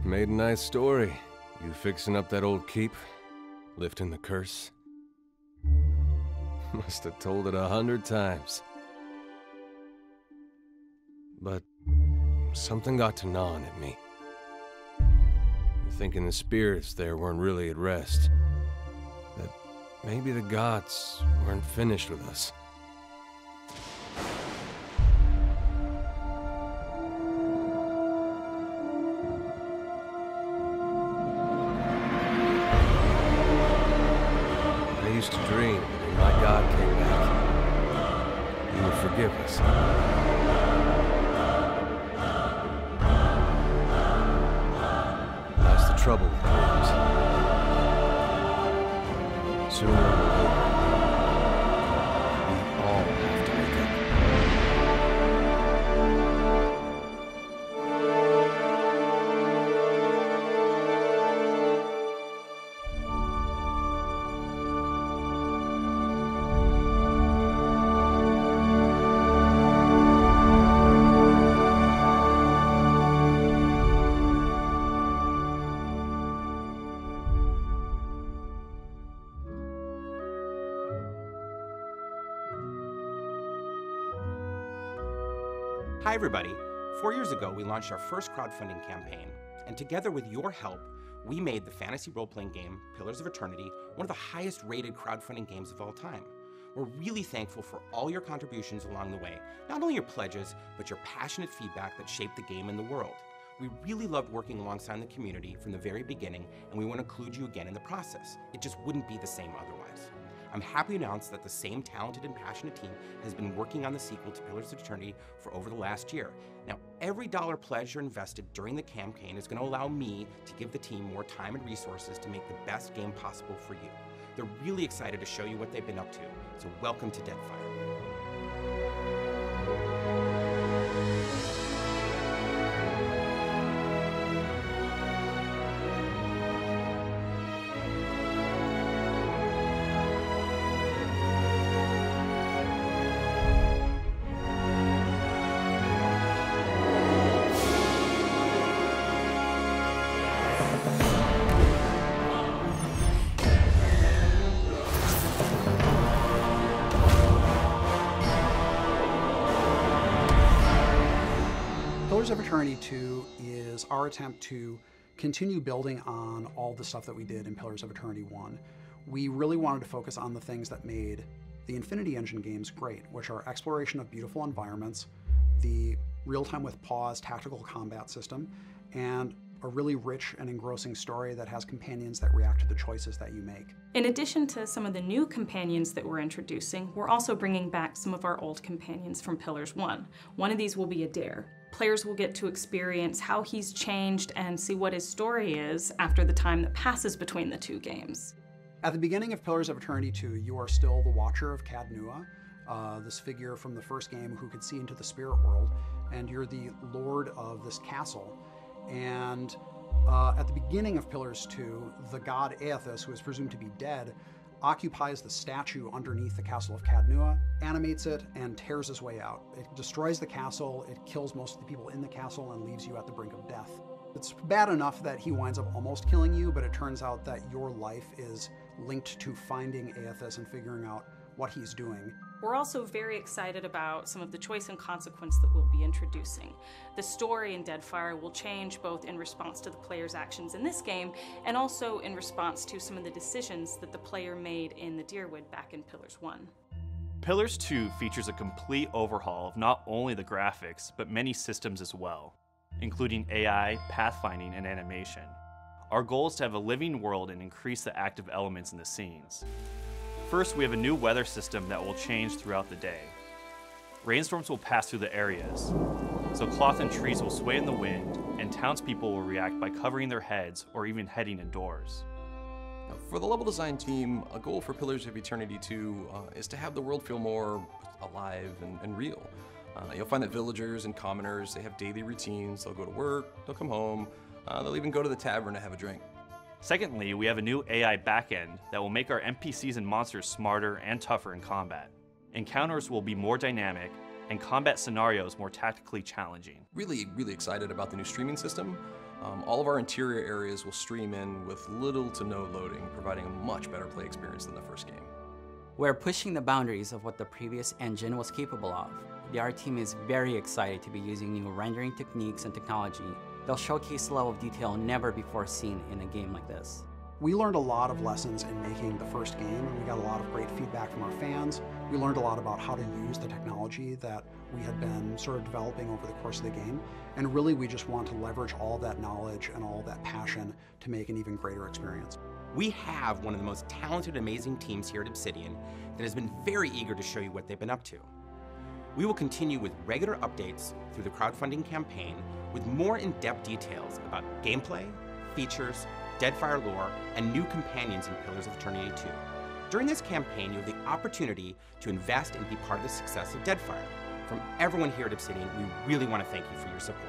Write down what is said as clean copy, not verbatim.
Made a nice story. You fixing up that old keep? Lifting the curse? Must have told it 100 times. But something got to gnawing at me. Thinking the spirits there weren't really at rest. That maybe the gods weren't finished with us. I used to dream that when my God came back, he would forgive us. That's the trouble with dreams. Sooner or later, we all have to wake up. Hi everybody. 4 years ago, we launched our first crowdfunding campaign, and together with your help, we made the fantasy role-playing game, Pillars of Eternity, one of the highest rated crowdfunding games of all time. We're really thankful for all your contributions along the way, not only your pledges, but your passionate feedback that shaped the game and the world. We really loved working alongside the community from the very beginning, and we want to include you again in the process. It just wouldn't be the same otherwise. I'm happy to announce that the same talented and passionate team has been working on the sequel to Pillars of Eternity for over the last year. Now, every dollar pledged or invested during the campaign is going to allow me to give the team more time and resources to make the best game possible for you. They're really excited to show you what they've been up to, so welcome to Deadfire. Pillars of Eternity 2 is our attempt to continue building on all the stuff that we did in Pillars of Eternity 1. We really wanted to focus on the things that made the Infinity Engine games great, which are exploration of beautiful environments, the real-time with pause tactical combat system, and a really rich and engrossing story that has companions that react to the choices that you make. In addition to some of the new companions that we're introducing, we're also bringing back some of our old companions from Pillars 1. One of these will be Adair. Players will get to experience how he's changed and see what his story is after the time that passes between the two games. At the beginning of Pillars of Eternity 2, you are still the Watcher of Cadnua, this figure from the first game who could see into the spirit world, and you're the lord of this castle. And at the beginning of Pillars 2, the god Aethys, who is presumed to be dead, occupies the statue underneath the castle of Cadnua, animates it, and tears his way out. It destroys the castle, it kills most of the people in the castle, and leaves you at the brink of death. It's bad enough that he winds up almost killing you, but it turns out that your life is linked to finding Aethys and figuring out what he's doing. We're also very excited about some of the choice and consequence that we'll be introducing. The story in Deadfire will change both in response to the player's actions in this game and also in response to some of the decisions that the player made in the Deerwood back in Pillars 1. Pillars 2 features a complete overhaul of not only the graphics, but many systems as well, including AI, pathfinding, and animation. Our goal is to have a living world and increase the active elements in the scenes. First, we have a new weather system that will change throughout the day. Rainstorms will pass through the areas, so cloth and trees will sway in the wind, and townspeople will react by covering their heads or even heading indoors. For the level design team, a goal for Pillars of Eternity 2 is to have the world feel more alive and real. You'll find that villagers and commoners, they have daily routines. They'll go to work, they'll come home, they'll even go to the tavern to have a drink. Secondly, we have a new AI backend that will make our NPCs and monsters smarter and tougher in combat. Encounters will be more dynamic, and combat scenarios more tactically challenging. Really excited about the new streaming system. All of our interior areas will stream in with little to no loading, providing a much better play experience than the first game. We're pushing the boundaries of what the previous engine was capable of. The art team is very excited to be using new rendering techniques and technology. They'll showcase a level of detail never before seen in a game like this. We learned a lot of lessons in making the first game, and we got a lot of great feedback from our fans. We learned a lot about how to use the technology that we had been sort of developing over the course of the game, and really we just want to leverage all of that knowledge and all of that passion to make an even greater experience. We have one of the most talented, amazing teams here at Obsidian that has been very eager to show you what they've been up to. We will continue with regular updates through the crowdfunding campaign with more in-depth details about gameplay, features, Deadfire lore, and new companions in Pillars of Eternity 2. During this campaign, you have the opportunity to invest and be part of the success of Deadfire. From everyone here at Obsidian, we really want to thank you for your support.